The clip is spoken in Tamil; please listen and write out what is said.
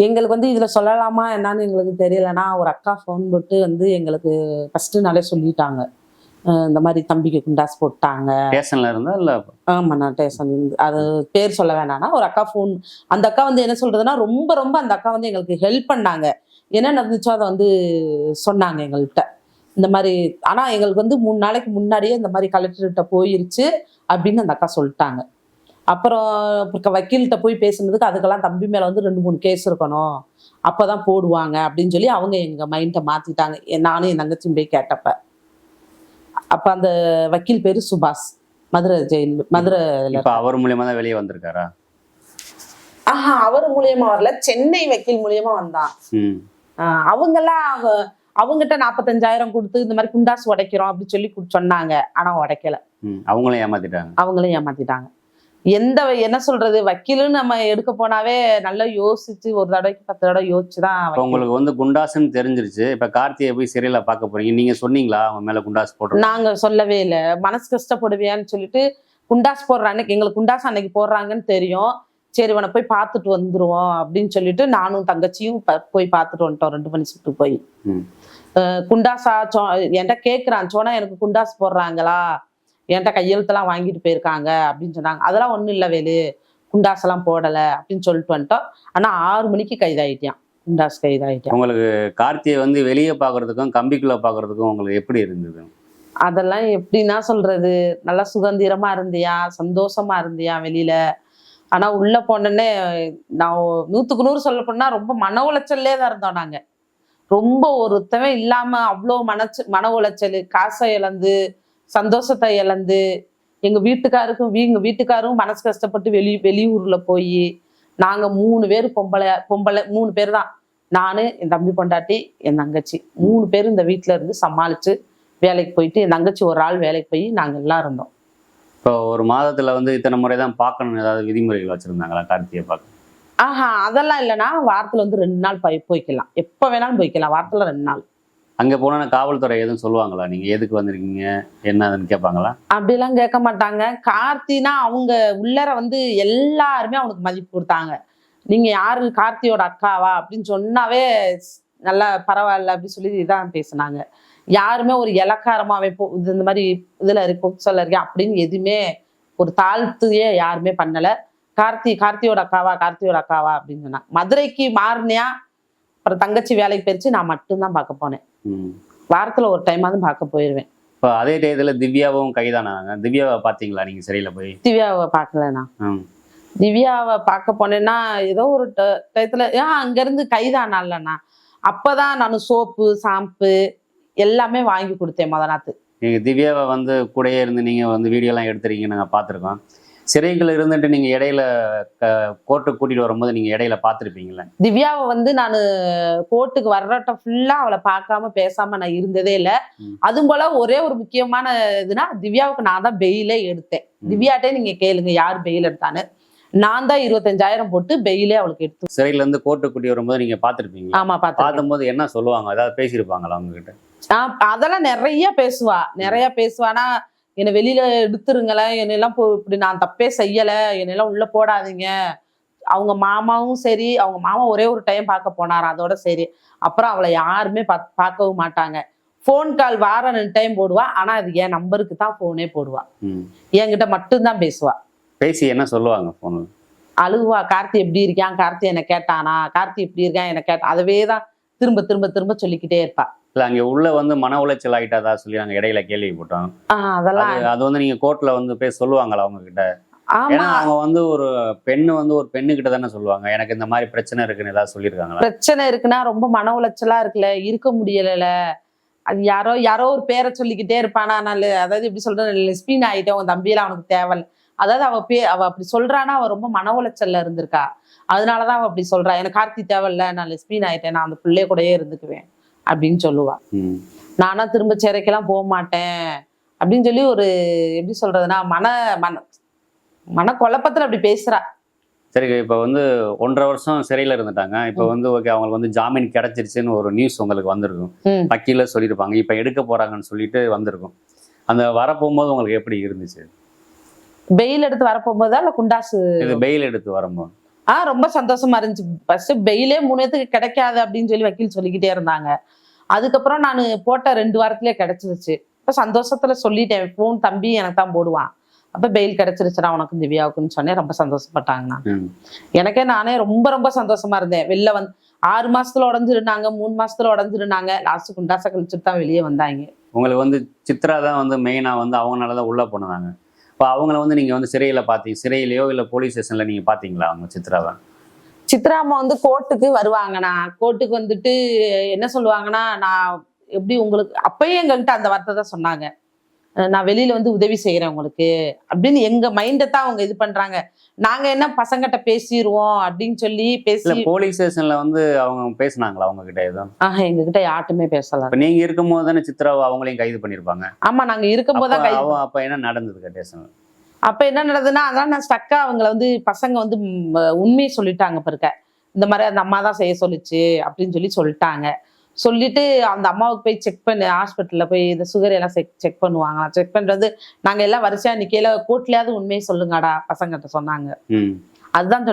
எங்களுக்கு வந்து இதுல சொல்லலாமா என்னன்னு எங்களுக்கு தெரியலன்னா, ஒரு அக்கா ஃபோன் போட்டு வந்து எங்களுக்கு ஃபர்ஸ்ட் நாளே சொல்லிட்டாங்க. இந்த மாதிரி தம்பிக்கு குண்டாஸ் போட்டாங்க. ஸ்டேஷன்ல இருந்தா இல்ல? ஆமா, நான் ஸ்டேஷன் அது பேர் சொல்ல வேணாம்னா, ஒரு அக்கா ஃபோன். அந்த அக்கா வந்து என்ன சொல்றதுன்னா, ரொம்ப ரொம்ப அந்த அக்கா வந்து எங்களுக்கு ஹெல்ப் பண்ணாங்க. என்ன நடந்துச்சோ அத வந்து சொன்னாங்க எங்கள்ட்ட. இந்த மாரி ஆனா எங்களுக்கு வந்து 3 நாளைக்கு முன்னாடியே இந்த மாரி கலெக்டர்கிட்ட போயிருச்சு அப்படின்னு அந்த அக்கா சொல்ட்டாங்க. அப்புறம் வக்கீல்கிட்ட போய் பேசுனதுக்கு அதுக்கெல்லாம் தம்பி மேல வந்து 2, 3 கேஸ் இருக்கணும். அப்பதான் போடுவாங்க அப்படின்னு சொல்லி அவங்க எங்க மைண்ட மாத்திட்டாங்க. நானும் என் தங்கச்சியும் போய் கேட்டப்ப. அப்ப அந்த வக்கீல் பேரு சுபாஷ். மதுரை ஜெயில் மதுரைல. இப்ப அவர் மூலியமா தான் வெளியே வந்திருக்காரா? அவர் மூலியமா வரல. சென்னை வக்கீல் மூலியமா வந்தான். அவங்கெல்லாம் அவங்ககிட்ட 45,000 கொடுத்து இந்த மாதிரி குண்டாஸ் உடைக்கிறோம் அப்படின்னு சொல்லி சொன்னாங்க. ஆனா உடைக்கல. அவங்களையும் ஏமாத்திட்டாங்க. என்ன சொல்றது, வக்கீலுன்னு நம்ம எடுக்க போனாவே நல்லா யோசிச்சு ஒரு தடவைக்கு 10 தடவை யோசிச்சுதான். உங்களுக்கு வந்து குண்டாஸ்ன்னு தெரிஞ்சிருச்சு. இப்ப கார்த்தியை போய் சிறையில பார்க்க போறீங்க. நீங்க சொன்னீங்களா அவங்க மேல குண்டாஸ் போடுறோம்? நாங்க சொல்லவே இல்லை. மனசு கஷ்டப்படுவியான்னு சொல்லிட்டு குண்டாஸ் போடுற அன்னைக்கு எங்களுக்கு குண்டாஸ் அன்னைக்கு போடுறாங்கன்னு தெரியும். சரி இவனை போய் பார்த்துட்டு வந்துருவோம் அப்படின்னு சொல்லிட்டு நானும் தங்கச்சியும் போய் பார்த்துட்டு வந்துட்டோம் 2 மணி சுட்டு போய். குண்டாஸா என்கிட்ட கேட்குறான், சோனா எனக்கு குண்டாஸ் போடுறாங்களா, என்கிட்ட கையெழுத்தெல்லாம் வாங்கிட்டு போயிருக்காங்க அப்படின்னு சொன்னாங்க. அதெல்லாம் ஒன்றும் இல்லை வேலு, குண்டாஸ் எல்லாம் போடலை அப்படின்னு சொல்லிட்டு வந்துட்டோம். ஆனா 6 மணிக்கு கைதாயிட்டான். குண்டாஸ் கைதாயிட்டான். உங்களுக்கு கார்த்தியை வந்து வெளியே பாக்குறதுக்கும் கம்பிக்குள்ள பாக்குறதுக்கும் உங்களுக்கு எப்படி இருந்தது? அதெல்லாம் எப்படின்னா சொல்றது, நல்லா சுதந்திரமா இருந்தியா, சந்தோஷமா இருந்தியா வெளியில. ஆனா உள்ள போனோன்னே நான் 100க்கு 100 சொல்ல போனா ரொம்ப மன உளைச்சல்லே தான் இருந்தோம் நாங்க. ரொம்ப ஒருத்தவே இல்லாம அவ்வளோ மன உளைச்சல், காசை இழந்து சந்தோஷத்தை இழந்து, எங்க வீட்டுக்காரும் மனசு கஷ்டப்பட்டு வெளியூர்ல போய் நாங்க 3 பேர் பொம்பளை 3 பேர் தான். நானு, என் தம்பி பொண்டாட்டி, என் தங்கச்சி 3 பேர் இந்த வீட்டுல இருந்து சமாளிச்சு வேலைக்கு போயிட்டு, என் தங்கச்சி ஒரு ஆள் வேலைக்கு போய் நாங்க எல்லாம் இருந்தோம். இப்போ ஒரு மாதத்துல வந்து இத்தனை முறைதான் பார்க்கணும் ஏதாவது விதிமுறைகள் வச்சிருந்தாங்களா கார்த்தியை பார்க்க? அதெல்லாம் இல்லைன்னா வாரத்துல வந்து 2 நாள் போய்க்கலாம். எப்ப வேணாலும் போய்க்கலாம். வாரத்துல 2 நாள். அங்க போனா காவல்துறை எதுவும் சொல்லுவாங்களா, நீங்க எதுக்கு வந்திருக்கீங்க என்னன்னு கேட்பாங்களா? அப்படிலாம் கேட்க மாட்டாங்க. கார்த்தினா அவங்க உள்ளர வந்து எல்லாருமே அவனுக்கு மதிப்பு கொடுத்தாங்க. நீங்க யாரு, கார்த்தியோட அக்காவா அப்படின்னு சொன்னாவே நல்லா பரவாயில்ல அப்படின்னு சொல்லி இதான் பேசினாங்க. யாருமே ஒரு இலக்காரமாவே இந்த மாதிரி இதுல இருக்கு பொக்சோல இருக்கேன் அப்படின்னு எதுவுமே ஒரு தாழ்த்தையே யாருமே பண்ணல. கார்த்தியோட அக்காவா அப்படின்னு சொன்னாங்க. மதுரைக்கு மாறினியா, அப்புறம் தங்கச்சி வேலைக்கு போயிருச்சு, நான் மட்டும்தான் பார்க்க போனேன். வாரத்துல ஒரு டைமாவது பார்க்க போயிருவேன். இப்போ அதே டயத்துல திவ்யாவும் கைதானாங்க. திவ்யாவை பாத்தீங்களா நீங்க சிறையில போய்? திவ்யாவை பார்க்கலண்ணா. திவ்யாவை பார்க்க போனேன்னா ஏதோ ஒரு டயத்துல அங்க இருந்து கைதானாலண்ணா. அப்பதான் நான் சோப்பு ஷாம்பு எல்லாமே வாங்கி கொடுத்தேன் முதநாத்து. நீங்க திவ்யாவை வந்து கூடயே இருந்து நீங்க வந்து வீடியோ எல்லாம் எடுத்துறீங்க, நாங்க பாத்துருக்கோம். சிறைகள் இருந்துட்டு நீங்க இடையில கோர்ட்டுக்கு கூட்டிட்டு வரும்போது நீங்க இடையில பாத்துருப்பீங்களா? திவ்யாவை வந்து நான் கோர்ட்டுக்கு வர்றட்ட ஃபுல்லா அவளை பார்க்காம பேசாம நான் இருந்ததே இல்லை. அதுவும் போல ஒரே ஒரு முக்கியமான இதுனா, திவ்யாவுக்கு நான் தான் பெயிலே எடுத்தேன். திவ்யாட்டே நீங்க கேளுங்க யார் பெயில் எடுத்தான்னு. நான் தான் 25,000 போட்டு பெயிலே அவளுக்கு எடுத்து. சிறையில இருந்து கோர்ட்டுக்கு கூட்டி வரும்போது நீங்க பாத்துருப்பீங்களா? ஆமா, பார்க்கும்போது என்ன சொல்லுவாங்க, ஏதாவது பேசியிருப்பாங்களா அவங்க கிட்ட? அதெல்லாம் நிறைய பேசுவானா, என்னை வெளியில எடுத்துருங்களேன், என்னெல்லாம் இப்படி நான் தப்பே செய்யலை, என்னெல்லாம் உள்ள போடாதீங்க. அவங்க மாமாவும் சரி, அவங்க மாமா ஒரே ஒரு டைம் பார்க்க போனார், அதோட சரி. அப்புறம் அவளை யாருமே பார்க்கவும் மாட்டாங்க. ஃபோன் கால் வாரம் 2 டைம் போடுவா. ஆனா அது என் நம்பருக்கு தான் ஃபோனே போடுவா. என்கிட்ட மட்டும்தான் பேசுவா. பேசி என்ன சொல்லுவாங்க போன்ல? அழுவா. கார்த்தி எப்படி இருக்கான், கார்த்தி என்ன கேட்டானா, கார்த்தி எப்படி இருக்கான் என்ன கேட்டா, அதவே தான் திரும்ப திரும்ப திரும்ப சொல்லிக்கிட்டே இருப்பா. இல்ல அங்க உள்ள வந்து மன உளைச்சல் ஆயிட்டாதா சொல்லி நாங்க இடையில கேள்விப்பட்டோம். அதெல்லாம் அது வந்து நீங்க கோர்ட்ல வந்து பேச சொல்லுவாங்களா அவங்க கிட்ட? ஏன்னா அவங்க வந்து ஒரு பெண்ணு கிட்ட தானே சொல்லுவாங்க, எனக்கு இந்த மாதிரி பிரச்சனை இருக்குன்னு ஏதாவது சொல்லியிருக்காங்களா? பிரச்சனை இருக்குன்னா ரொம்ப மன உளைச்சலா இருக்குல்ல, இருக்க முடியல. அது யாரோ ஒரு பேரை சொல்லிக்கிட்டே இருப்பானா. அதாவது எப்படி சொல்றது, லெஸ்பியன் ஆயிட்டேன், உன் தம்பியெல்லாம் அவனுக்கு தேவல். அதாவது அவ அப்படி சொல்றானா, அவ ரொம்ப மன உளைச்சல்ல இருந்திருக்கா. அதனாலதான் அவ அப்படி சொல்றா, எனக்கு கார்த்தி தேவையில்ல, நான் லெஸ்பியன் ஆயிட்டேன், நான் அந்த பிள்ளைய கூடயே இருந்துக்குவேன் அப்படின்னு சொல்லுவா. நானா திரும்ப சிறைக்கெல்லாம் போக மாட்டேன் அப்படின்னு சொல்லி ஒரு எப்படி சொல்றதுன்னா மன குழப்பத்துல அப்படி பேசுறா. சரி, இப்ப வந்து 1.5 வருஷம் சிறையில இருந்துட்டாங்க. இப்ப வந்து ஓகே, அவங்களுக்கு வந்து ஜாமீன் கிடைச்சிருச்சுன்னு ஒரு நியூஸ் உங்களுக்கு வந்திருக்கும், வக்கீல சொல்லியிருப்பாங்க, இப்ப எடுக்க போறாங்கன்னு சொல்லிட்டு வந்திருக்கும். அந்த வரப்போகும்போது உங்களுக்கு எப்படி இருந்துச்சு? பெயில் எடுத்து வரப்போகும்போதா இல்ல குண்டாசு? இது பெயில் எடுத்து வரும்போது. ரொம்ப சந்தோஷமா இருந்துச்சு. ஃபர்ஸ்ட் பெயிலே 3 பேத்துக்கு கிடைக்காது அப்படின்னு சொல்லி வக்கீல் சொல்லிக்கிட்டே இருந்தாங்க. அதுக்கப்புறம் நான் போட்ட 2 வாரத்திலேயே கிடைச்சிருச்சு. இப்ப சந்தோஷத்துல சொல்லிட்டேன், ஃபோன் தம்பி எனக்கு தான் போடுவான். அப்ப பெயில் கிடைச்சிருச்சுடா உனக்கும் திவ்யாவுக்குன்னு சொன்னேன். ரொம்ப சந்தோஷப்பட்டாங்கண்ணா. எனக்கே நானே ரொம்ப ரொம்ப சந்தோஷமா இருந்தேன். வெளில வந்து 6 மாசத்துல உடஞ்சிருந்தாங்க, 3 மாசத்துல உடஞ்சிருந்தாங்க. லாஸ்ட் குண்டாசை கழிச்சுட்டு தான் வெளியே வந்தாங்க. உங்களுக்கு வந்து சித்ரா தான் வந்து மெயினா வந்து அவங்கனாலதான் உள்ள போனாங்க. இப்போ அவங்கள வந்து நீங்க வந்து சிறையிலையோ இல்ல போலீஸ் ஸ்டேஷன்ல நீங்க பாத்தீங்களா அவங்க சித்ராவை? சித்ராமா வந்து கோர்ட்டுக்கு வருவாங்கண்ணா. கோர்ட்டுக்கு வந்துட்டு என்ன சொல்லுவாங்கன்னா, நான் எப்படி உங்களுக்கு அப்பயே எங்ககிட்ட அந்த வார்த்தை தான் சொன்னாங்க. நான் வெளியில வந்து உதவி செய்யறேன் உங்களுக்கு அப்படின்னு எங்க மைண்டை தான் அவங்க இது பண்றாங்க. நாங்க என்ன பசங்கிட்ட பேசிடுவோம் அப்படின்னு சொல்லி இல்ல பேசி போலீஸ் ஸ்டேஷன்ல வந்து அவங்க பேசுனாங்களா அவங்க கிட்ட எதுவும்? எங்ககிட்ட யார்ட்டுமே பேசல. இப்ப நீங்க இருக்கும்போது தானே சித்ராவை அவங்களையும் கைது பண்ணிருப்பாங்க. ஆமா, நாங்க இருக்கும் போதுதான் அப்ப என்ன நடந்தது ஸ்டேஷன்ல? அப்ப என்ன நடந்ததுன்னா, அதான் நான் ஸ்டக்கா அவங்கள வந்து பசங்க வந்து உண்மையை சொல்லிட்டாங்க பிறக்க. இந்த மாதிரி அந்த அம்மா தான் செய்ய சொல்லிச்சு அப்படின்னு சொல்லிட்டாங்க. சொல்லிட்டு அந்த அம்மாவுக்கு போய் செக் பண்ணு, ஹாஸ்பிட்டல்ல போய் இந்த சுகர் எல்லாம் செக் பண்ணுவாங்க. செக் பண்றது நாங்க எல்லாம் வரிசையா நிக்கையில கோர்ட்லயாவது உண்மையை சொல்லுங்கடா பசங்கிட்ட சொன்னாங்க. அதுதான்